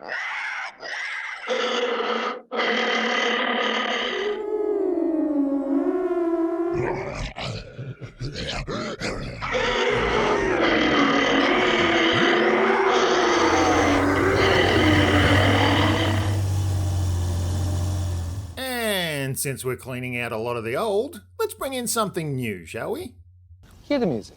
And since we're cleaning out a lot of the old, let's bring in something new, shall we? Hear the music.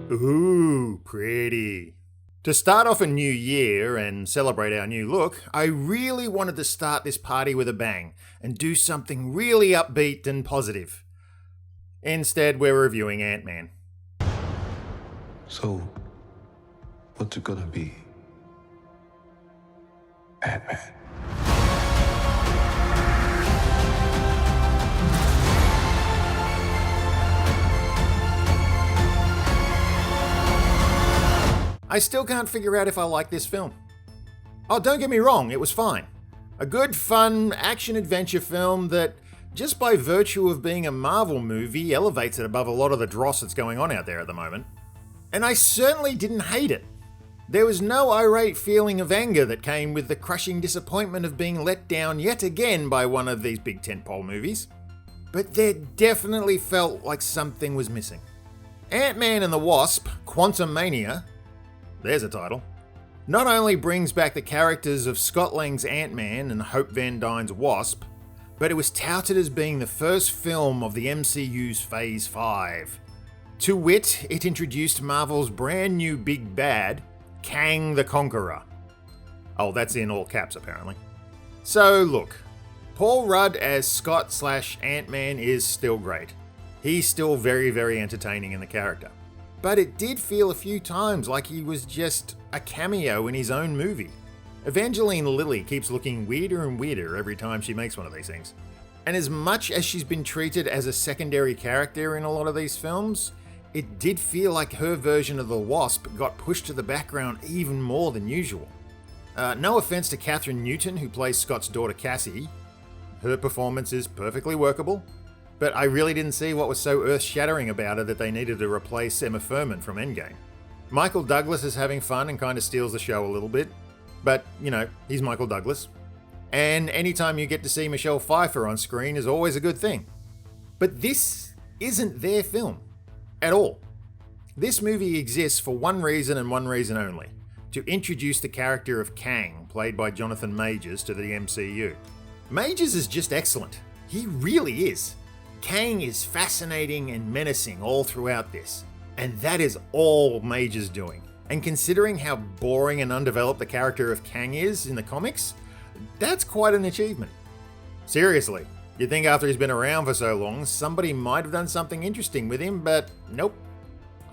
Ooh, pretty. To start off a new year and celebrate our new look, I really wanted to start this party with a bang and do something really upbeat and positive. Instead, we're reviewing Ant-Man. So, what's it gonna be? Ant-Man. I still can't figure out if I like this film. Oh, don't get me wrong, it was fine. A good, fun, action-adventure film that, just by virtue of being a Marvel movie, elevates it above a lot of the dross that's going on out there at the moment. And I certainly didn't hate it. There was no irate feeling of anger that came with the crushing disappointment of being let down yet again by one of these big tentpole movies. But there definitely felt like something was missing. Ant-Man and the Wasp, Quantumania, there's a title, not only brings back the characters of Scott Lang's Ant-Man and Hope Van Dyne's Wasp, but it was touted as being the first film of the MCU's Phase 5. To wit, it introduced Marvel's brand new big bad, Kang the Conqueror. Oh, that's in all caps apparently. So look, Paul Rudd as Scott/Ant-Man is still great. He's still very, very entertaining in the character. But it did feel a few times like he was just a cameo in his own movie. Evangeline Lilly keeps looking weirder and weirder every time she makes one of these things. And as much as she's been treated as a secondary character in a lot of these films, it did feel like her version of the Wasp got pushed to the background even more than usual. No offense to Catherine Newton, who plays Scott's daughter Cassie. Her performance is perfectly workable. But I really didn't see what was so earth-shattering about her that they needed to replace Emma Fuhrmann from Endgame. Michael Douglas is having fun and kind of steals the show a little bit. But, you know, he's Michael Douglas. And anytime you get to see Michelle Pfeiffer on screen is always a good thing. But this isn't their film. At all. This movie exists for one reason and one reason only. To introduce the character of Kang, played by Jonathan Majors, to the MCU. Majors is just excellent. He really is. Kang is fascinating and menacing all throughout this, and that is all Major's doing. And considering how boring and undeveloped the character of Kang is in the comics, that's quite an achievement. Seriously, you'd think after he's been around for so long, somebody might have done something interesting with him, but nope.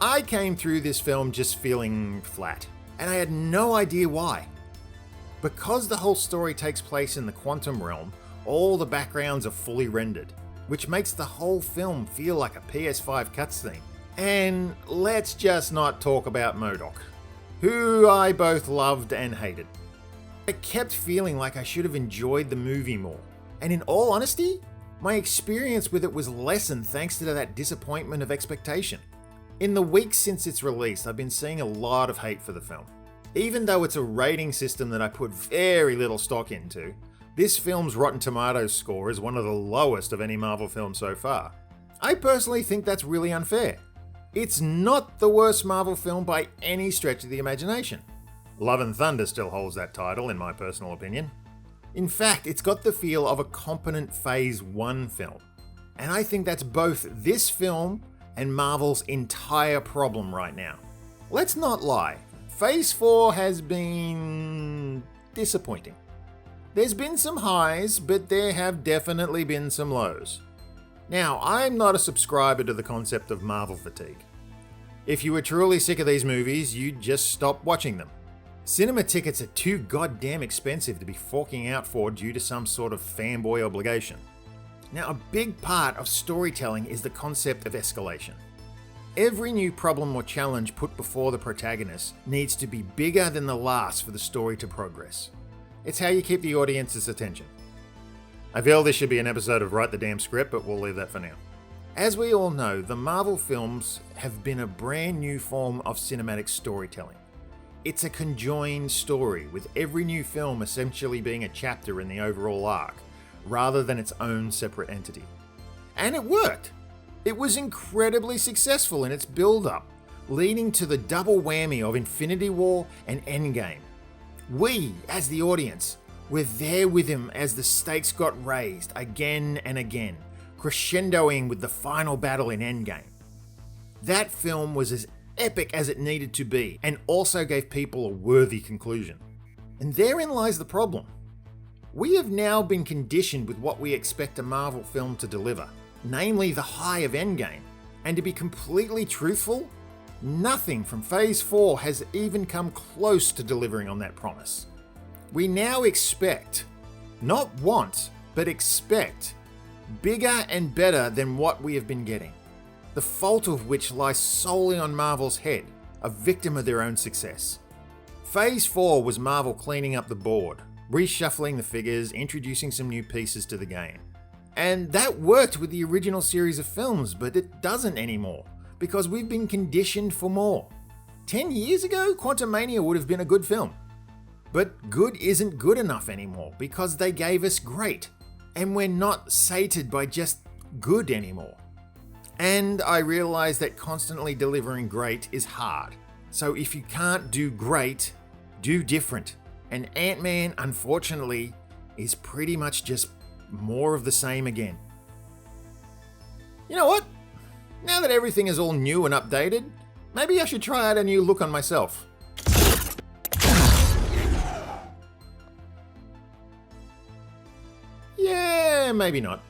I came through this film just feeling flat, and I had no idea why. Because the whole story takes place in the quantum realm, all the backgrounds are fully rendered, which makes the whole film feel like a PS5 cutscene. And let's just not talk about MODOK, who I both loved and hated. I kept feeling like I should have enjoyed the movie more. And in all honesty, my experience with it was lessened thanks to that disappointment of expectation. In the weeks since its release, I've been seeing a lot of hate for the film. Even though it's a rating system that I put very little stock into, this film's Rotten Tomatoes score is one of the lowest of any Marvel film so far. I personally think that's really unfair. It's not the worst Marvel film by any stretch of the imagination. Love and Thunder still holds that title, in my personal opinion. In fact, it's got the feel of a competent Phase 1 film. And I think that's both this film and Marvel's entire problem right now. Let's not lie, Phase 4 has been disappointing. There's been some highs, but there have definitely been some lows. Now, I'm not a subscriber to the concept of Marvel fatigue. If you were truly sick of these movies, you'd just stop watching them. Cinema tickets are too goddamn expensive to be forking out for due to some sort of fanboy obligation. Now, a big part of storytelling is the concept of escalation. Every new problem or challenge put before the protagonist needs to be bigger than the last for the story to progress. It's how you keep the audience's attention. I feel this should be an episode of Write the Damn Script, but we'll leave that for now. As we all know, the Marvel films have been a brand new form of cinematic storytelling. It's a conjoined story, with every new film essentially being a chapter in the overall arc, rather than its own separate entity. And it worked! It was incredibly successful in its build-up, leading to the double whammy of Infinity War and Endgame. We, as the audience, were there with him as the stakes got raised again and again, crescendoing with the final battle in Endgame. That film was as epic as it needed to be, and also gave people a worthy conclusion. And therein lies the problem. We have now been conditioned with what we expect a Marvel film to deliver, namely the high of Endgame. And to be completely truthful, nothing from Phase 4 has even come close to delivering on that promise. We now expect, not want, but expect, bigger and better than what we have been getting. The fault of which lies solely on Marvel's head, a victim of their own success. Phase 4 was Marvel cleaning up the board, reshuffling the figures, introducing some new pieces to the game. And that worked with the original series of films, but it doesn't anymore, because we've been conditioned for more. 10 years ago, Quantumania would have been a good film. But good isn't good enough anymore, because they gave us great, and we're not sated by just good anymore. And I realize that constantly delivering great is hard. So if you can't do great, do different. And Ant-Man, unfortunately, is pretty much just more of the same again. You know what? Now that everything is all new and updated, maybe I should try out a new look on myself. Yeah, maybe not.